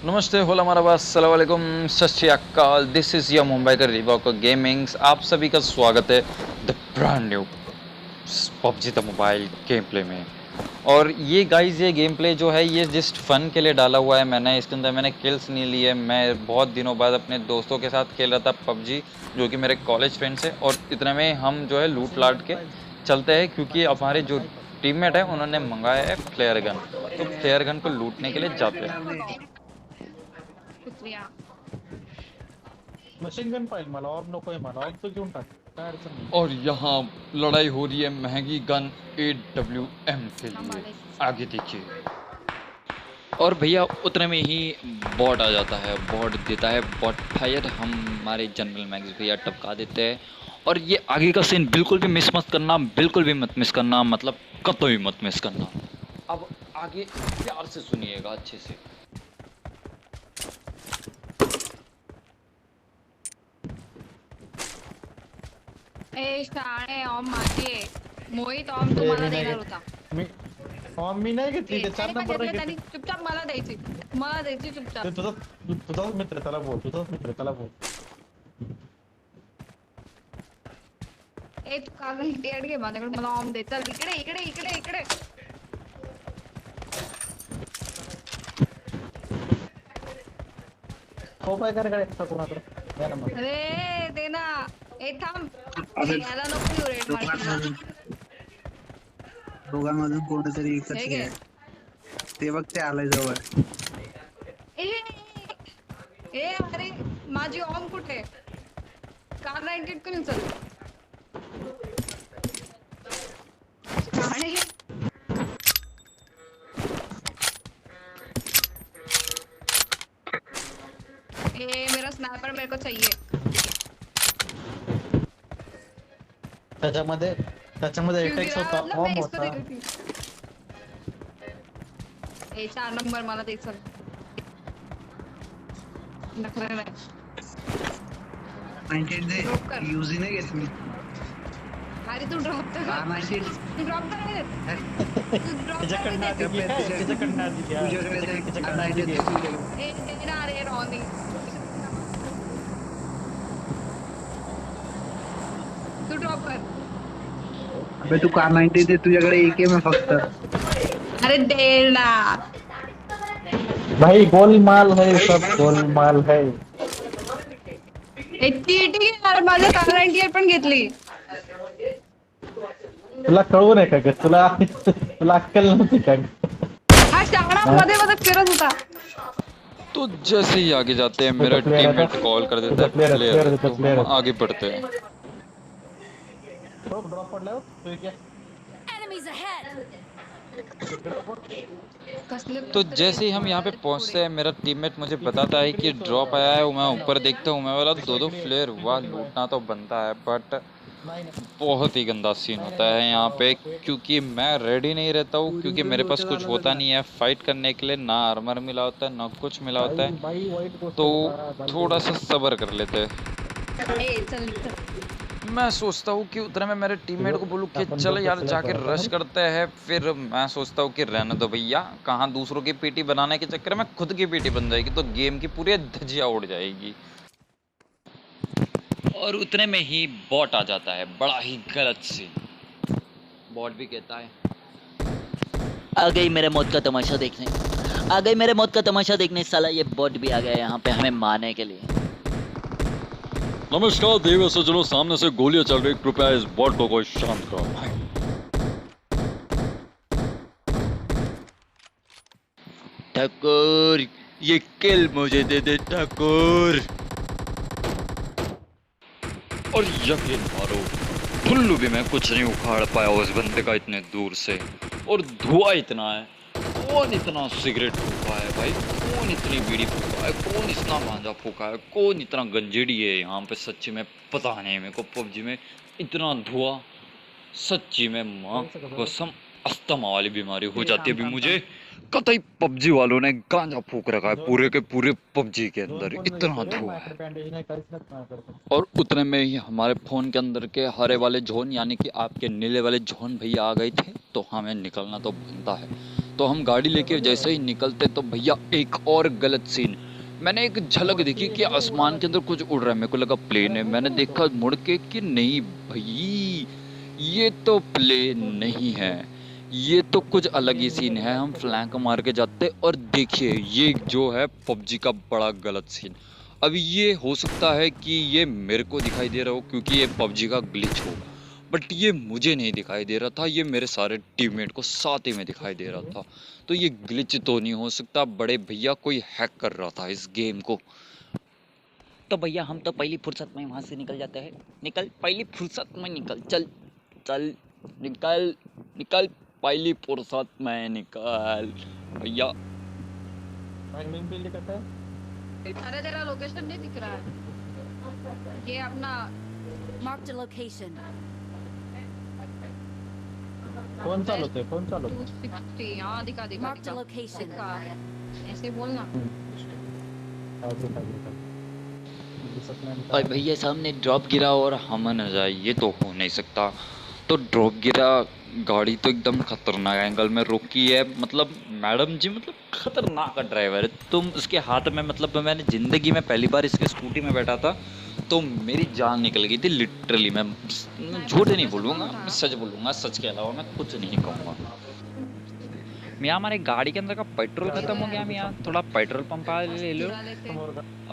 नमस्ते होला हमारा बात अस्सलाम वालेकुम सत श्री अकाल। दिस इज़ योर मुंबई का रिबॉक गेमिंग्स। आप सभी का स्वागत है the brand new PUBG the mobile game play में। और ये गाइस ये गेम प्ले जो है ये जस्ट फन के लिए डाला हुआ है मैंने। इसके अंदर मैंने किल्स नहीं लिए। मैं बहुत दिनों बाद अपने दोस्तों के साथ खेल रहा था पबजी, जो कि मेरे कॉलेज फ्रेंड्स हैं। और इतने में हम जो है लूट लाट के चलते हैं, क्योंकि हमारे जो टीममेट है उन्होंने मंगाया है फ्लेयर गन, तो फ्लेयर गन को लूटने के लिए जाते हैं। शुक्रिया। मशीन गन पाहिजे मला, ऑफ नकोय मला, ऑफ तो घेऊन टाक, काय अडचण नाही. और यहाँ लड़ाई हो रही है महंगी गन AWM के लिए। आगे देखिए। और भैया उतने में ही बॉट आ जाता है, बॉट देता है बॉट फायर। हमारे जनरल मैक्स भैया टपका देते हैं। और ये आगे का सीन बिल्कुल भी मिस मत करना, बिल्कुल भी मत मिस करना, मतलब कतई मत मिस करना। अब आगे प्यार से सुनिएगा अच्छे से। ए शाळे ऑम माझी मोहित ऑम तुम्हाला देणार होता. मी नाही घेतली, ते 4 नंबर नाही त्यांनी घेतली. चुपचाप मला द्यायची चुपचाप. ते तुझाच मित्र, त्याला बोल, तुझाच मित्र, त्याला बोल. ए तू काल डेट घे माझ्याकडे, मला ऑम दे. चल इकडे इकडे इकडे इकडे. हो काय करे काय कोणाकडे या नंबर. अरे दे ना. ए थांब. याला नको रेड मार. दोघांमधून कोणतरी एकच हे घे. आहे. ते बघ ते आलंय जवळ. ए ए अरे माझी ऑम कुठे? कार 98 करून चल. शाळे. ए मेरा स्नाइपर मेरे को चाहिए. त्याच्यामध्ये एटेक्स होता, ऑम होता. ए 4 नंबर मला दे चल. नखरे नाही. 98 दे. ड्रॉप कर. यूज ही नाही घेत मी. अरे तू ड्रॉप कर. हा 98 तू ड्रॉप कर रे. तू ड्रॉप त्याच्याकडनं कर. आधी घे, त्याच्याकडनं आधी घे. तुझ्याकडे ते त्याच्याकडनं आधी घे. ए तेरा रे रॉनी. तू ड्रॉप कर. अबे तू कार 98 दे, तुझ्याकडे एक आहे फक्त. अरे दे ना. भाई गोलमाल है, सब गोलमाल है. ए टीटी यार माझ्या कार 98 पण घेतली. तुला कळू नाही का ग? तुला अक्कल नव्हती का? हा शाळा मध्ये मध्ये फिरत होता. तो जैसे ही आगे जाते हैं मेरा टीममेट कॉल कर देता है प्लेयर, तो हम आगे बढ़ते हैं। ड्रॉप पडल्यावर तू क्या तो जैसे ही हम यहाँ पे पहुँचते हैं मेरा टीममेट मुझे बताता है कि ड्रॉप आया है। मैं ऊपर देखता हूँ, मैं बोला दो फ्लेयर हुआ, लूटना तो बनता है, बट बहुत ही गंदा सीन होता है यहाँ पे, क्योंकि मैं रेडी नहीं रहता हूँ, क्योंकि मेरे पास कुछ होता नहीं है फाइट करने के लिए। ना आर्मर मिला होता है ना कुछ मिला होता है, तो थोड़ा सा सब्र कर लेते हैं। ए चल. मैं सोचता हूँ कि उतने में मेरे टीममेट को बोलूँ कि चलो यार जाके रश करते हैं, फिर मैं सोचता हूँ कि रहने दो भैया, कहाँ दूसरों की पीटी बनाने के चक्कर में खुद की पीटी बन जाएगी तो गेम की पूरी धज्जियाँ उड़ जाएगी। और उतने में ही बॉट आ जाता है, बड़ा ही गलत सीन। बॉट भी कहता है आ गई मेरे मौत का तमाशा देखने, आ गई मेरे मौत का तमाशा देखने। साला ये बॉट भी आ गया यहाँ पे हमें मारने के लिए। नमस्कार देव सज्जनों, सामने से गोलियां चल रही, कृपया इस बॉट को कोई शांत करो। ठाकुर ये किल मुझे दे दे ठाकुर। और यकीन मारो फुल्लू भी मैं कुछ नहीं उखाड़ पाया उस बंदे का इतने दूर से। और धुआं इतना है, कौन इतना सिगरेट फूका है भाई, कौन इतनी बीड़ी फूका है, कौन इतना गांजा फूका है, कौन इतना गंजेड़ी है यहाँ पे। सच्ची में पता नहीं मेरे को, पबजी में इतना धुआं, सच्ची में माँ कसम अस्थमा वाली बीमारी हो जाती है अभी मुझे। कतई पबजी वालों ने गांजा फूक रखा है पूरे के पूरे पबजी के अंदर, इतना धुआं है। और उतने में ही हमारे फ़ोन के अंदर के हरे वाले जोन यानी कि आपके नीले वाले जोन भैया आ गए थे, तो हमें निकलना तो बनता है। तो हम गाड़ी लेके जैसे ही निकलते तो भैया एक और गलत सीन। मैंने एक झलक देखी कि आसमान के अंदर कुछ उड़ रहा है, मेरे को लगा प्लेन है। मैंने देखा मुड़ के कि नहीं भाई, ये तो प्लेन नहीं है, ये तो कुछ अलग ही सीन है। हम फ्लैंक मार के जाते और देखिए ये जो है पबजी का बड़ा गलत सीन। अब ये हो सकता है कि ये मेरे को दिखाई दे रहा हो क्योंकि ये पबजी का ग्लिच हो, बट ये मुझे नहीं दिखाई दे रहा था, ये मेरे सारे टीममेट को साथ ही में दिखाई दे रहा था। तो ये ग्लिच तो नहीं हो सकता, बड़े भैया कोई हैक कर रहा था इस गेम को। तो भैया हम तो पहली फुर्सत में वहाँ से निकल जाते हैं। निकल, पहली फुर्सत में निकल, चल चल, निकल निकल, पहली फुर्सत में निकल भैया। अरे तेरा लोकेशन नहीं दिख रहा है, ये अपना Marked a location. फोन चालवतोय, फोन चालवतोय. 260 हाँ दिखा दिखा Marked a दिखा location. दिखा। ऐसे बोलना। और भैया सामने ड्रॉप गिरा और हम न जाए, ये तो हो नहीं सकता। तो ड्रॉप गिरा, गाड़ी तो एकदम खतरनाक एंगल में रोकी है, मतलब मैडम जी मतलब खतरनाक ड्राइवर है। तुम उसके हाथ में, मतलब मैंने ज़िंदगी में पहली बार इसके स्कूटी में बैठा था तो मेरी जान निकल गई थी लिटरली। मैं झूठ नहीं बोलूँगा, मैं सच बोलूँगा, सच के अलावा मैं कुछ नहीं कहूँगा। मियाँ हमारे गाड़ी के अंदर का पेट्रोल खत्म हो गया मियाँ, थोड़ा पेट्रोल पंप ले लो। चुरा लेते।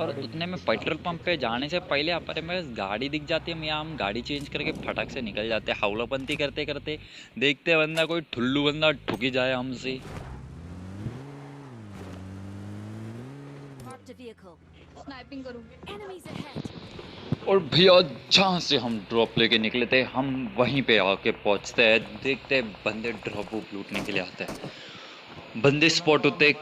और उतने में पेट्रोल पंप पे जाने से पहले हमारे में गाड़ी दिख जाती है मियाँ, हम गाड़ी चेंज करके फटक से निकल जाते हैं। हौलापंती करते करते देखते बंदा कोई ठुल्लू बंदा ठुकी जाए हमसे। Marked a vehicle. स्नाइपिंग करूँ। Enemies ahead. और भैया जहाँ से हम ड्रॉप लेके निकले थे हम वहीं पे आके पहुँचते हैं, देखते हैं बंदे ड्रॉप वूप लूटने के लिए आते हैं। बंदे स्पॉट होते,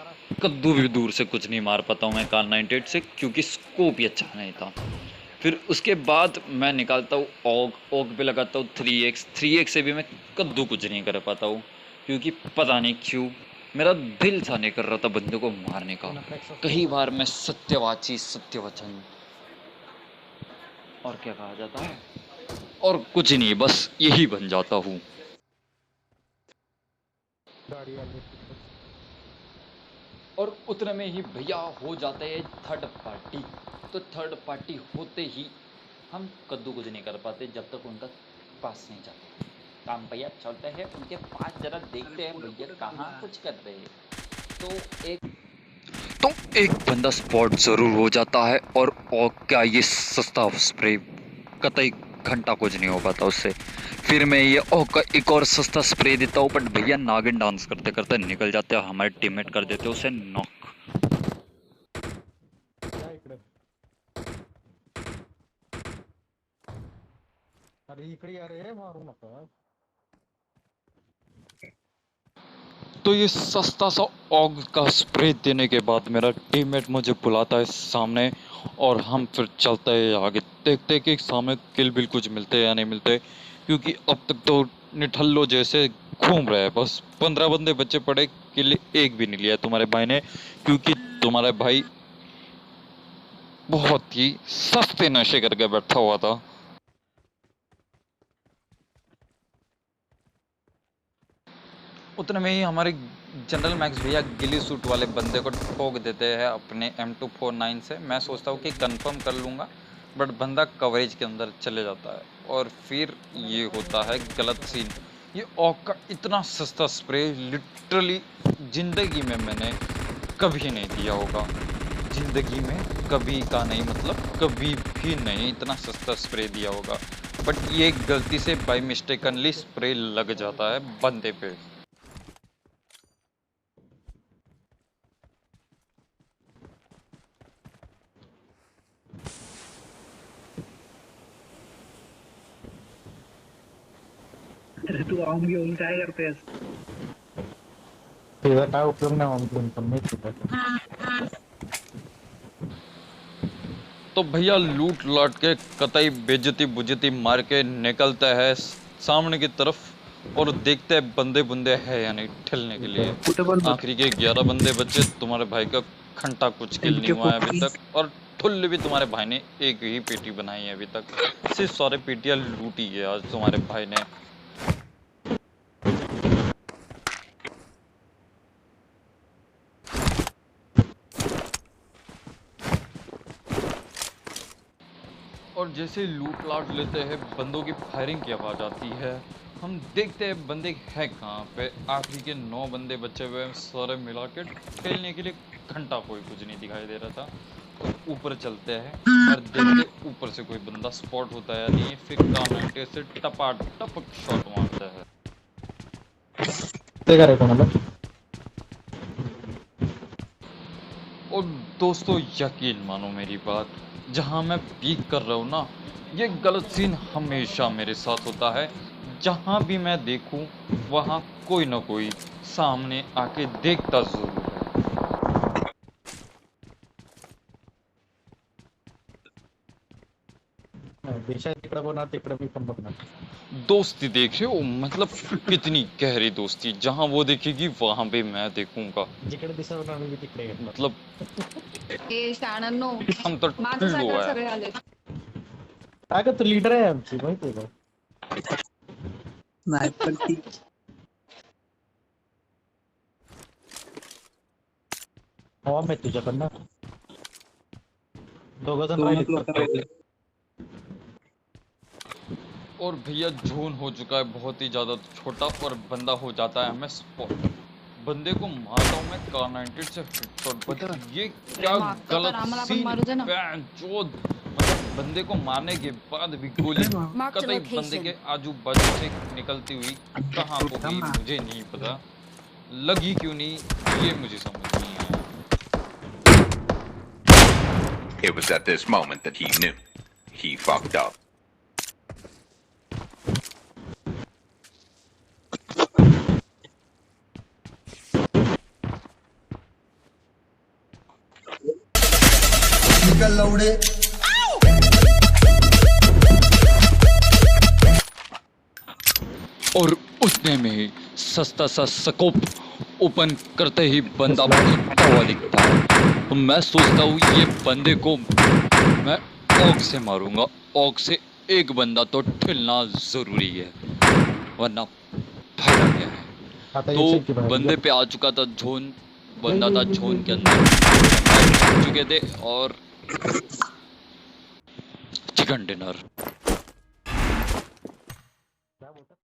कद्दू भी दूर से कुछ नहीं मार पाता हूँ मैं कार 98 से, क्योंकि स्कोप ही अच्छा नहीं था। फिर उसके बाद मैं निकालता हूँ ऑग पे लगाता हूँ 3x से भी मैं कद्दू कुछ नहीं कर पाता हूँ, क्योंकि पता नहीं क्यों मेरा दिल सा नहीं कर रहा था बंदे को मारने का। कई बार मैं सत्यवाची सत्यवचन और क्या कहा जाता है, और कुछ नहीं, बस यही बन जाता हूँ। और उतने में ही भैया हो जाते हैं थर्ड पार्टी। तो थर्ड पार्टी होते ही हम कद्दू कुछ नहीं कर पाते जब तक उनका पास नहीं जाते। काम भैया चलते हैं उनके पास, जरा देखते हैं भैया कहाँ कुछ कर रहे हैं। तो एक बंदा स्पॉट ज़रूर हो जाता है, और क्या ये सस्ता स्प्रे कतई घंटा कुछ नहीं हो पाता उससे। फिर मैं ये का एक और सस्ता स्प्रे देता हूँ, बट भैया नागिन डांस करते करते निकल जाते हैं, हमारे टीममेट कर देते हैं उसे नॉक। अरे इकडे या रे, मारू नका. तो ये सस्ता सा ऑग का स्प्रे देने के बाद मेरा टीममेट मुझे बुलाता है सामने, और हम फिर चलते हैं आगे, देखते हैं कि सामने किल बिल कुछ मिलते हैं या नहीं मिलते, क्योंकि अब तक तो निठल्लो जैसे घूम रहे हैं। बस 15 बंदे बच्चे पड़े, किल एक भी नहीं लिया तुम्हारे भाई ने, क्योंकि तुम्हारा भाई बहुत ही सस्ते नशे करके बैठा हुआ था। उतने में ही हमारे जनरल मैक्स भैया गिली सूट वाले बंदे को ठोक देते हैं अपने M249 से। मैं सोचता हूँ कि कंफर्म कर लूँगा, बट बंदा कवरेज के अंदर चले जाता है, और फिर ये होता है गलत सीन। ये ऑग का इतना सस्ता स्प्रे लिटरली ज़िंदगी में मैंने कभी नहीं दिया होगा, ज़िंदगी में कभी का नहीं, मतलब कभी भी नहीं इतना सस्ता स्प्रे दिया होगा। बट ये गलती से बाई मिस्टेकनली स्प्रे लग जाता है बंदे पे। अरे तू आऊंगी घेऊन काय करतेस? त्याचा काय उपयोग नाही म्हणून पण माहिती का. तो भैया लूट लाट के कतई बेइज्जती बुज्जती मार के निकलते हैं सामने की तरफ, और देखते हैं बंदे बुंदे है या नहीं ठेलने के लिए। कुठे पण आखिरी के 11 बंदे बचे, तुम्हारे भाई का घंटा कुछ किल नहीं हुआ है अभी तक, और ठुल्ले भी तुम्हारे भाई ने एक ही पेटी बनाई है अभी तक। सिर्फ सारे पेटियां लूटी है आज तुम्हारे भाई ने। और जैसे लूट लाट लेते हैं बंदों की फायरिंग की आवाज़ आती है। हम देखते हैं बंदे हैं कहाँ पे। आखिरी के 9 बंदे बचे हुए हैं, सारे मिला के खेलने के लिए घंटा कोई कुछ नहीं दिखाई दे रहा था। तो ऊपर चलते हैं और देखते ऊपर से कोई बंदा स्पॉट होता है या नहीं। फिर Kar-90 से टपाटप शॉट मारता है। देखा रे कोणाला और दोस्तों यकीन मानो मेरी बात, जहाँ मैं पीक कर रहा हूँ ना, ये गलत सीन हमेशा मेरे साथ होता है। जहाँ भी मैं देखूँ वहाँ कोई ना कोई सामने आके देखता जरूर है। देशा तिकडे बघणार तिकडे मी पण बघणार दोस्ती देखे हो, मतलब कितनी गहरी दोस्ती। जहाँ वो देखेगी वहाँ पे मैं देखूंगा। जिकडे दिसणार मी तिकडे येणार मतलब ए शाळांनो हम तो माझं ठुल्लो सगळं है। सगळे आले काय का तू लीडर आहे आमची माहितीये का स्नाइपर की हवा मी तुझ्याकडनं दोघं जण दोनों राहिले लोग राहिले. और भैया जोन हो चुका है बहुत ही ज्यादा छोटा और बंदा हो जाता है हमें स्पॉट। बंदे को मारता हूँ मैं Kar-90 से हिट पर। ये क्या मारता तर गलत आम्हाला पण सीन मारू दे ना। बेंचोद। मतलब बंदे को मारने के बाद भी गोली Mark the कतई बंदे location. के आजू बाजू से निकलती हुई कहाँ को गई मुझे नहीं पता, लगी क्यों नहीं ये मुझे समझ नहीं आया। It was at this moment that he knew. He fucked up. निकल लौड़े और उतने में ही सस्ता सा स्कोप ओपन करते ही बंदा भागता हुआ दिखता है। मैं सोचता हूँ ये बंदे को मैं ऑग से मारूंगा। ऑग से एक बंदा तो ठिलना जरूरी है, वरना फायदा क्या है। आता येशील की तो बाहेर. बंदे पे आ चुका था जोन, बंदा था जोन के अंदर, पहुंच चुके थे और चिकन डिनर।